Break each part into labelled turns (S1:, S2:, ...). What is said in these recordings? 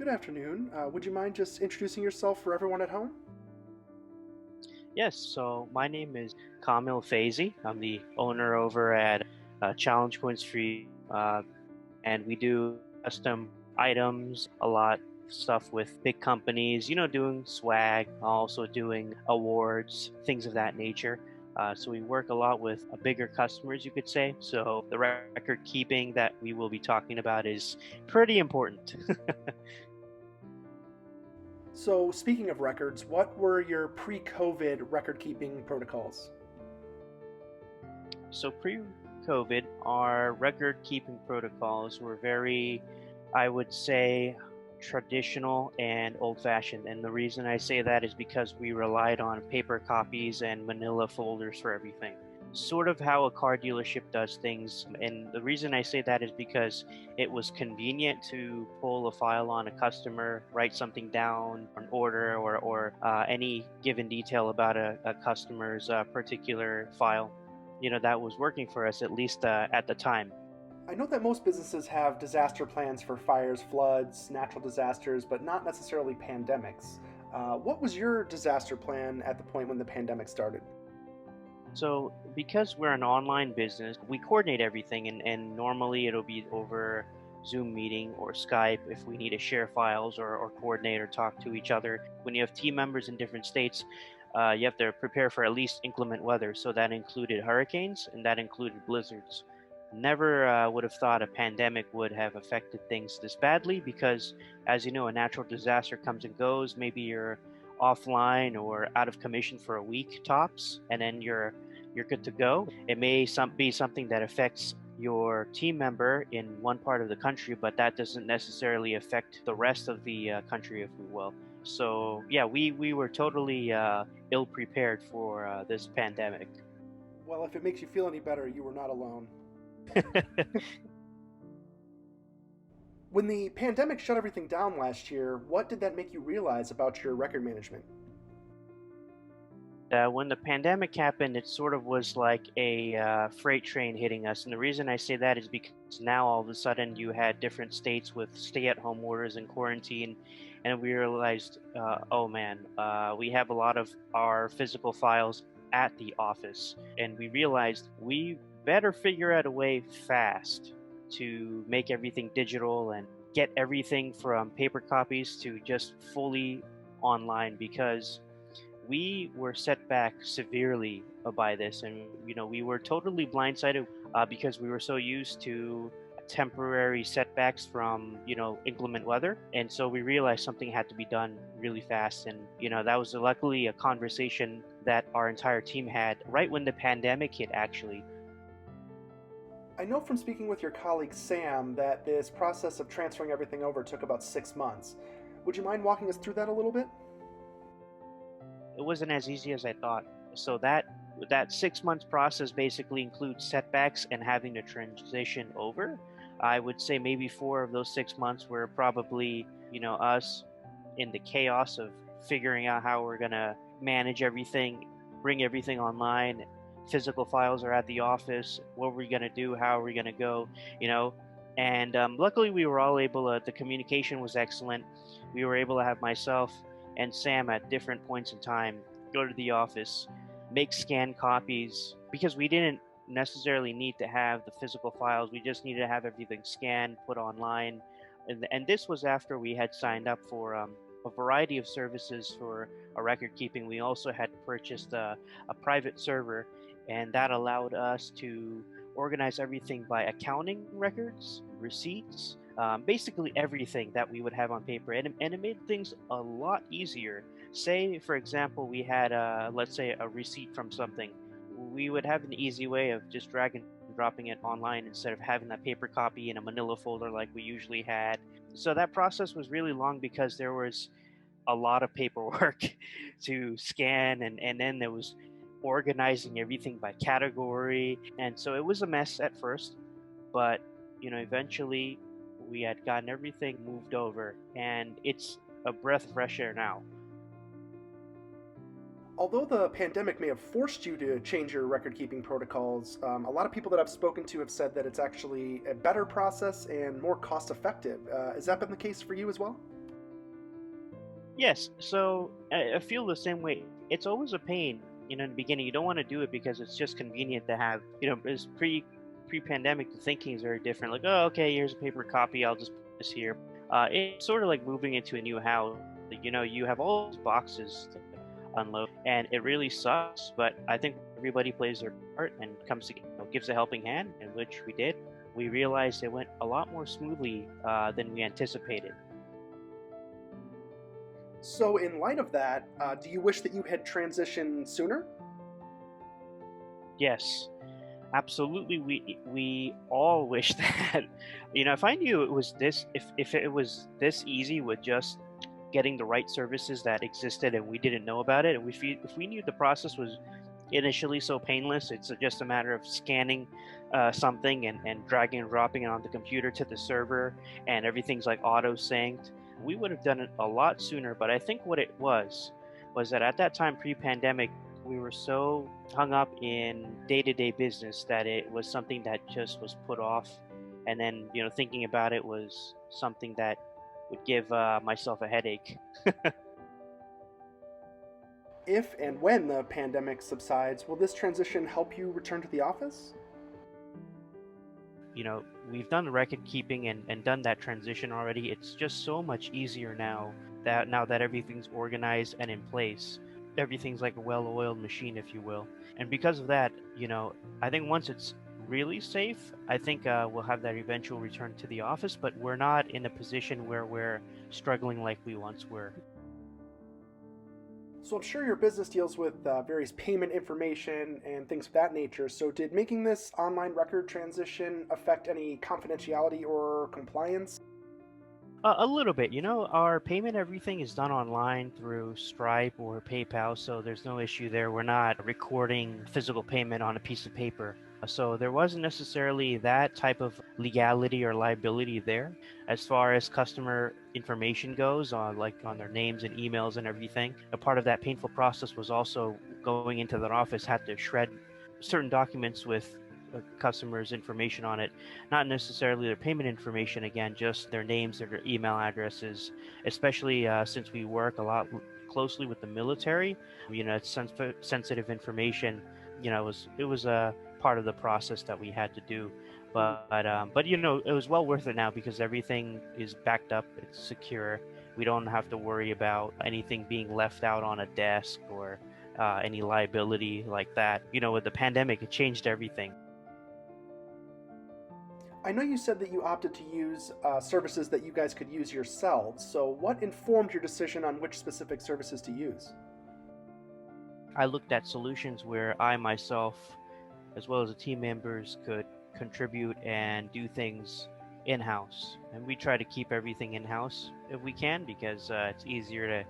S1: Good afternoon. Would you mind just introducing yourself for everyone at home?
S2: Yes, so my name is Kamil Faizi. I'm the owner over at Challenge Points Free, and we do custom items, a lot of stuff with big companies, doing swag, also doing awards, things of that nature. So we work a lot with bigger customers, you could say. So the record keeping that we will be talking about is pretty important.
S1: So, speaking of records, what were your pre COVID record keeping protocols?
S2: So pre-COVID, our record-keeping protocols were very, I would say, traditional and old-fashioned. And the reason I say that is because we relied on paper copies and manila folders for everything. Sort of how a car dealership does things. And the reason I say that is because it was convenient to pull a file on a customer, write something down, an order, or any given detail about a customer's particular file. That was working for us, at least at the time.
S1: I know that most businesses have disaster plans for fires, floods, natural disasters, but not necessarily pandemics. What was your disaster plan at the point when the pandemic started?
S2: So, because we're an online business, we coordinate everything, and normally it'll be over Zoom meeting or Skype if we need to share files or coordinate or talk to each other. When you have team members in different states, you have to prepare for at least inclement weather. So that included hurricanes and that included blizzards. Never would have thought a pandemic would have affected things this badly because, as you know, a natural disaster comes and goes. Maybe you're offline or out of commission for a week tops, and then you're good to go. It may be something that affects your team member in one part of the country, but that doesn't necessarily affect the rest of the country, if we will. So yeah, we were totally ill prepared for this pandemic.
S1: Well, if it makes you feel any better, you were not alone. When the pandemic shut everything down last year, what did that make you realize about your record management?
S2: When the pandemic happened, it sort of was like a freight train hitting us. And the reason I say that is because now all of a sudden you had different states with stay at home orders and quarantine. And we realized, oh man, we have a lot of our physical files at the office. And we realized we better figure out a way fast to make everything digital and get everything from paper copies to just fully online because we were set back severely by this, and we were totally blindsided because we were so used to temporary setbacks from inclement weather, and so we realized something had to be done really fast. And that was luckily a conversation that our entire team had right when the pandemic hit, actually.
S1: I know from speaking with your colleague Sam that this process of transferring everything over took about 6 months. Would you mind walking us through that a little bit?
S2: It wasn't as easy as I thought. So that 6 months process basically includes setbacks and having to transition over. I would say maybe 4 of those 6 months were probably us in the chaos of figuring out how we're gonna manage everything, bring everything online. Physical files are at the office. What are we gonna do? How are we gonna go? You know, and luckily we were all able. The communication was excellent. We were able to have myself and Sam at different points in time go to the office, make scanned copies because we didn't necessarily need to have the physical files. We just needed to have everything scanned, put online. And this was after we had signed up for a variety of services for a record keeping. We also had purchased a private server, and that allowed us to organize everything by accounting records, receipts, basically everything that we would have on paper, and it made things a lot easier. Say, for example, we had let's say a receipt from something, we would have an easy way of just dragging and dropping it online instead of having that paper copy in a manila folder like we usually had. So that process was really long because there was a lot of paperwork to scan, and then there was organizing everything by category, and so it was a mess at first, but eventually we had gotten everything moved over, and it's a breath of fresh air now.
S1: Although the pandemic may have forced you to change your record keeping protocols, a lot of people that I've spoken to have said that it's actually a better process and more cost effective. Has that been the case for you as well?
S2: Yes, so I feel the same way. It's always a pain, in the beginning. You don't want to do it because it's just convenient to have, it's pre-pandemic. The thinking is very different. Like, oh, okay, here's a paper copy. I'll just put this here. It's sort of like moving into a new house. You have all these boxes to unload, and it really sucks. But I think everybody plays their part and comes to, gives a helping hand, and which we did. We realized it went a lot more smoothly than we anticipated.
S1: So, in light of that, do you wish that you had transitioned sooner?
S2: Yes, absolutely. We all wish that. If I knew it was this, if it was this easy with just getting the right services that existed and we didn't know about it, and if we knew the process was initially so painless, it's just a matter of scanning something and dragging and dropping it on the computer to the server, and everything's like auto synced. We would have done it a lot sooner. But I think what it was that at that time, pre-pandemic, we were so hung up in day-to-day business that it was something that just was put off. And then, thinking about it was something that would give myself a headache.
S1: If and when the pandemic subsides, will this transition help you return to the office?
S2: We've done the record keeping and done that transition already. It's just so much easier now that everything's organized and in place. Everything's like a well-oiled machine, if you will. And because of that, I think once it's really safe, I think we'll have that eventual return to the office, but we're not in a position where we're struggling like we once were.
S1: So, I'm sure your business deals with various payment information and things of that nature. So, did making this online record transition affect any confidentiality or compliance?
S2: A little bit. Our payment, everything is done online through Stripe or PayPal, so there's no issue there. We're not recording physical payment on a piece of paper. So there wasn't necessarily that type of legality or liability there. As far as customer information goes, on their names and emails and everything, a part of that painful process was also going into their office, had to shred certain documents with customers' information on it, not necessarily their payment information, again, just their names, their email addresses, especially since we work a lot closely with the military. It's sensitive information. It was a part of the process that we had to do.
S1: Mhm.
S2: But it was well worth it now because everything is backed up, it's secure. We don't have to worry about anything being left out on a desk or any liability like that. With the pandemic, it changed everything.
S1: I know you said that you opted to use services that you guys could use yourselves. So, what informed your decision on which specific services to use?
S2: I looked at solutions where I myself, as well as the team members, could contribute and do things in house. And we try to keep everything in house if we can because it's easier to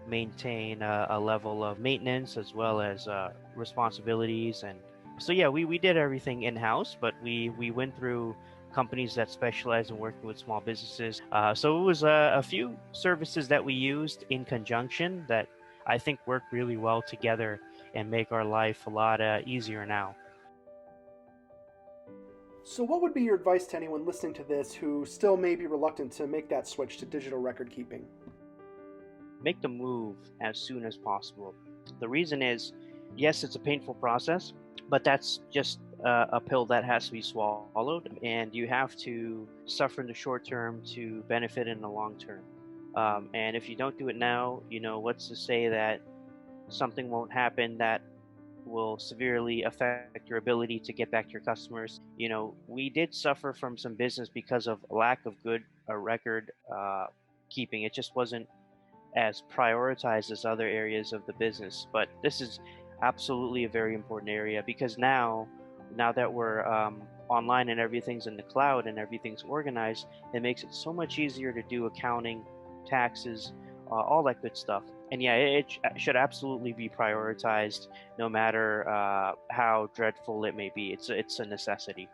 S2: maintain a level of maintenance as well as responsibilities. And so, yeah, we did everything in house, but we went through companies that specialize in working with small businesses. So it was a few services that we used in conjunction that I think work really well together and make our life a lot easier now.
S1: So, what would be your advice to anyone listening to this who still may be reluctant to make that switch to digital record keeping?
S2: Make the move as soon as possible. The reason is, yes, it's a painful process, but that's just a pill that has to be swallowed, and you have to suffer in the short term to benefit in the long term. And if you don't do it now, what's to say that something won't happen that will severely affect your ability to get back to your customers. We did suffer from some business because of lack of good record keeping. It just wasn't as prioritized as other areas of the business. But this is absolutely a very important area because now that we're online and everything's in the cloud and everything's organized, it makes it so much easier to do accounting, taxes, all that good stuff. And yeah, it should absolutely be prioritized, no matter how dreadful it may be. It's a necessity.